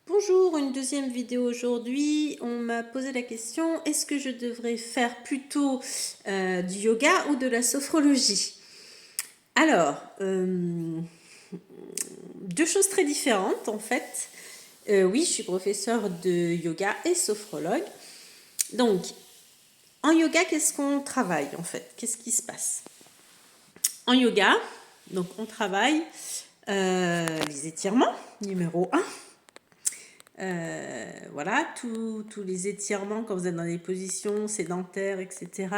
Bonjour, une deuxième vidéo aujourd'hui. On m'a posé la question, est-ce que je devrais faire plutôt du yoga ou de la sophrologie? Alors, deux choses très différentes en fait. Oui, je suis professeure de yoga et sophrologue. Donc, en yoga, qu'est-ce qu'on travaille en fait? Qu'est-ce qui se passe? En yoga, donc on travaille les étirements, numéro 1. Voilà, tous les étirements quand vous êtes dans des positions sédentaires, etc.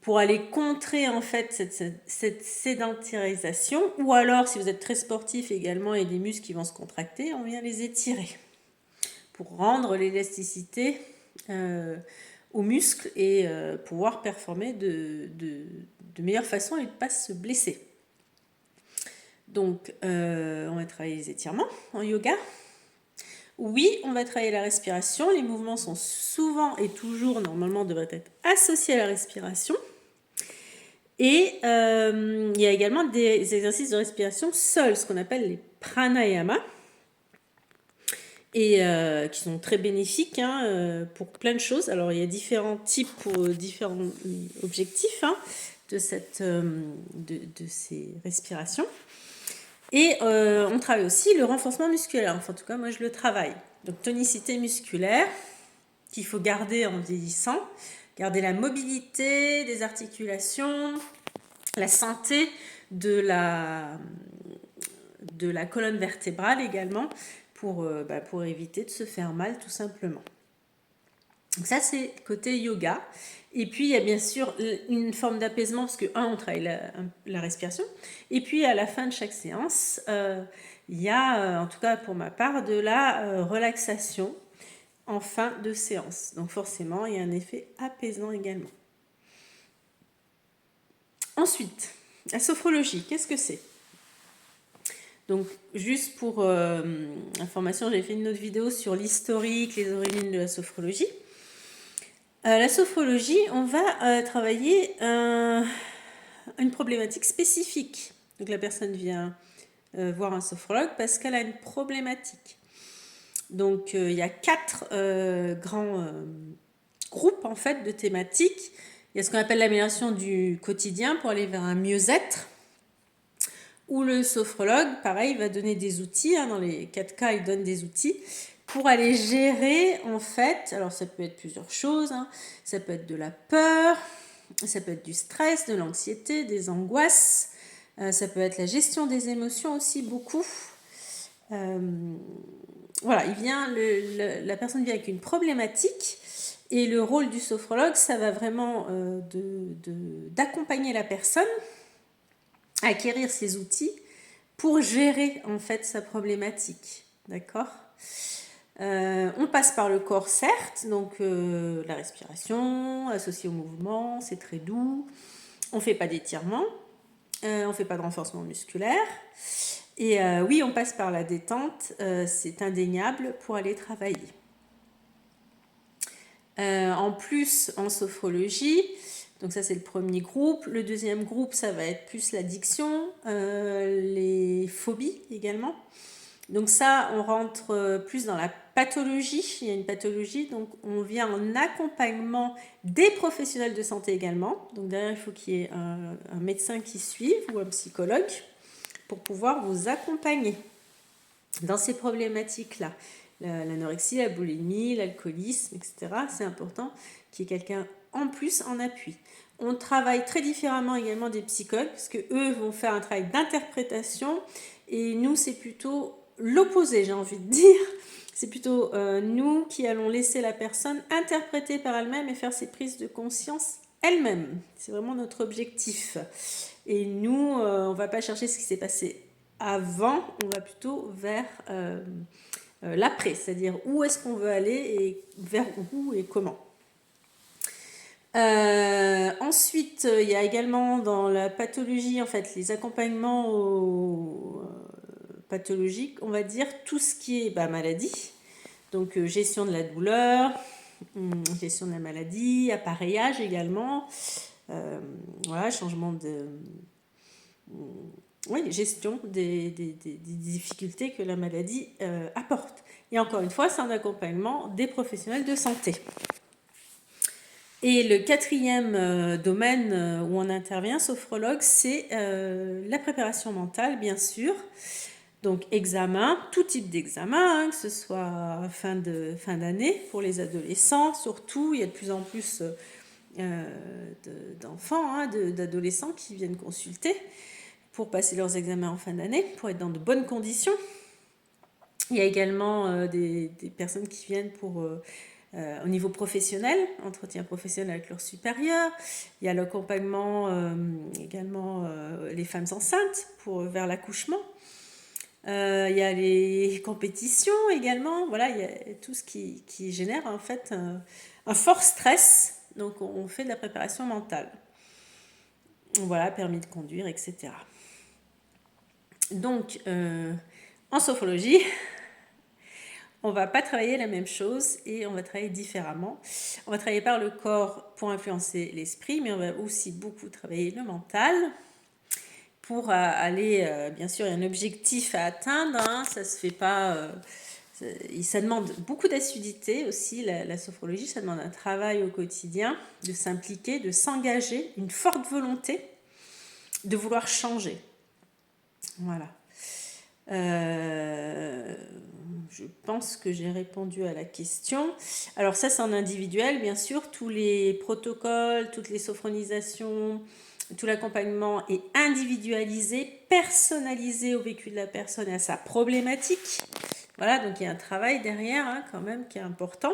Pour aller contrer en fait cette sédentarisation. Ou alors, si vous êtes très sportif également et des muscles qui vont se contracter, on vient les étirer pour rendre l'élasticité aux muscles et pouvoir performer de meilleure façon et ne pas se blesser. Donc, on va travailler les étirements en yoga. Oui, on va travailler la respiration. Les mouvements sont souvent et toujours, normalement, devraient être associés à la respiration. Et il y a également des exercices de respiration seuls, ce qu'on appelle les pranayama, et qui sont très bénéfiques pour plein de choses. Alors, il y a différents types pour différents objectifs de ces respirations. Et on travaille aussi le renforcement musculaire. Enfin, en tout cas, moi, je le travaille. Donc, tonicité musculaire qu'il faut garder en vieillissant. Garder la mobilité des articulations, la santé de la colonne vertébrale également pour éviter de se faire mal tout simplement. Donc ça, c'est côté yoga. Et puis, il y a bien sûr une forme d'apaisement parce que, on travaille la respiration. Et puis, à la fin de chaque séance, il y a, en tout cas pour ma part, de la relaxation en fin de séance. Donc forcément, il y a un effet apaisant également. Ensuite, la sophrologie, qu'est-ce que c'est? Donc, juste pour information, j'ai fait une autre vidéo sur l'historique, les origines de la sophrologie. La sophrologie, on va travailler une problématique spécifique. Donc, la personne vient voir un sophrologue parce qu'elle a une problématique. Donc, il y a 4 grands groupes en fait de thématiques. Il y a ce qu'on appelle l'amélioration du quotidien pour aller vers un mieux-être. Où le sophrologue, pareil, va donner des outils. Dans les 4 cas, il donne des outils pour aller gérer, en fait, alors ça peut être plusieurs choses. Ça peut être de la peur, ça peut être du stress, de l'anxiété, des angoisses. Ça peut être la gestion des émotions aussi, beaucoup. Voilà, la personne vient avec une problématique. Et le rôle du sophrologue, ça va vraiment d'accompagner la personne à acquérir ces outils pour gérer en fait sa problématique. D'accord ? On passe par le corps, certes, donc la respiration associée au mouvement, c'est très doux. On ne fait pas d'étirement, on ne fait pas de renforcement musculaire. Et oui, on passe par la détente, c'est indéniable pour aller travailler. En plus, en sophrologie, donc ça c'est le premier groupe. Le deuxième groupe, ça va être plus l'addiction, les phobies également. Donc ça, on rentre plus dans la pathologie. Il y a une pathologie, donc on vient en accompagnement des professionnels de santé également. Donc derrière, il faut qu'il y ait un médecin qui suive ou un psychologue pour pouvoir vous accompagner dans ces problématiques-là. L'anorexie, la boulimie, l'alcoolisme, etc. C'est important qu'il y ait quelqu'un en plus en appui. On travaille très différemment également des psychologues parce qu'eux vont faire un travail d'interprétation et nous, c'est plutôt l'opposé, j'ai envie de dire. C'est plutôt nous qui allons laisser la personne interpréter par elle-même et faire ses prises de conscience elle-même. C'est vraiment notre objectif. Et nous, on ne va pas chercher ce qui s'est passé avant, on va plutôt vers l'après, c'est-à-dire où est-ce qu'on veut aller et vers où et comment. Ensuite, il y a également dans la pathologie, en fait, les accompagnements pathologiques, on va dire tout ce qui est maladie, donc gestion de la douleur, gestion de la maladie, appareillage également, voilà, changement oui, gestion des difficultés que la maladie apporte. Et encore une fois, c'est un accompagnement des professionnels de santé. Et le quatrième domaine où on intervient, sophrologue, c'est la préparation mentale, bien sûr. Donc examen, tout type d'examen, hein, que ce soit fin d'année pour les adolescents, surtout, il y a de plus en plus d'enfants, hein, d'adolescents qui viennent consulter pour passer leurs examens en fin d'année, pour être dans de bonnes conditions. Il y a également des personnes qui viennent pour au niveau professionnel, entretien professionnel avec leurs supérieurs. Il y a l'accompagnement également les femmes enceintes vers l'accouchement. Il y a les compétitions également. Voilà, il y a tout ce qui génère en fait un fort stress. Donc on fait de la préparation mentale. Voilà, permis de conduire, etc. Donc en sophrologie, on ne va pas travailler la même chose et on va travailler différemment. On va travailler par le corps pour influencer l'esprit, mais on va aussi beaucoup travailler le mental pour aller, bien sûr, il y a un objectif à atteindre, hein, ça se fait pas, ça demande beaucoup d'assiduité aussi, la sophrologie, ça demande un travail au quotidien, de s'impliquer, de s'engager, une forte volonté de vouloir changer. Voilà. Je pense que j'ai répondu à la question. Alors ça, c'est en individuel, bien sûr. Tous les protocoles, toutes les sophronisations, tout l'accompagnement est individualisé, personnalisé au vécu de la personne et à sa problématique. Voilà, donc il y a un travail derrière, hein, quand même, qui est important.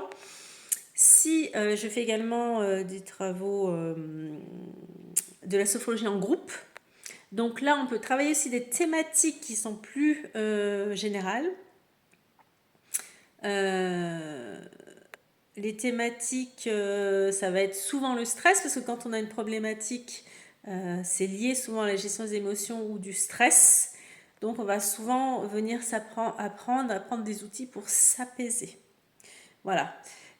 Si je fais également des travaux de la sophrologie en groupe, donc là, on peut travailler aussi des thématiques qui sont plus générales. Les thématiques, ça va être souvent le stress, parce que quand on a une problématique, c'est lié souvent à la gestion des émotions ou du stress. Donc on va souvent venir apprendre des outils pour s'apaiser. Voilà.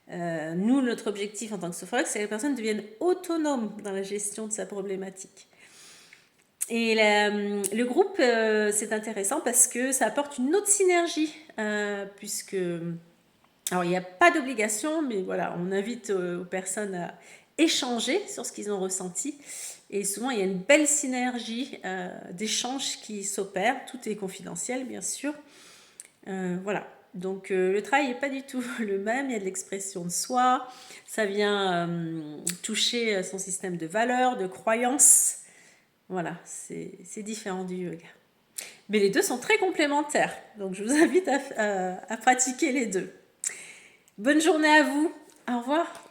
Nous, notre objectif en tant que sophrologue, c'est que la personne devienne autonome dans la gestion de sa problématique. Et le groupe, c'est intéressant parce que ça apporte une autre synergie, puisque, alors il n'y a pas d'obligation, mais voilà, on invite aux personnes à échanger sur ce qu'ils ont ressenti. Et souvent, il y a une belle synergie d'échanges qui s'opère. Tout est confidentiel, bien sûr. Voilà. Donc, le travail n'est pas du tout le même. Il y a de l'expression de soi. Ça vient toucher son système de valeurs, de croyances. Voilà, c'est différent du yoga. Mais les deux sont très complémentaires. Donc, je vous invite à pratiquer les deux. Bonne journée à vous. Au revoir.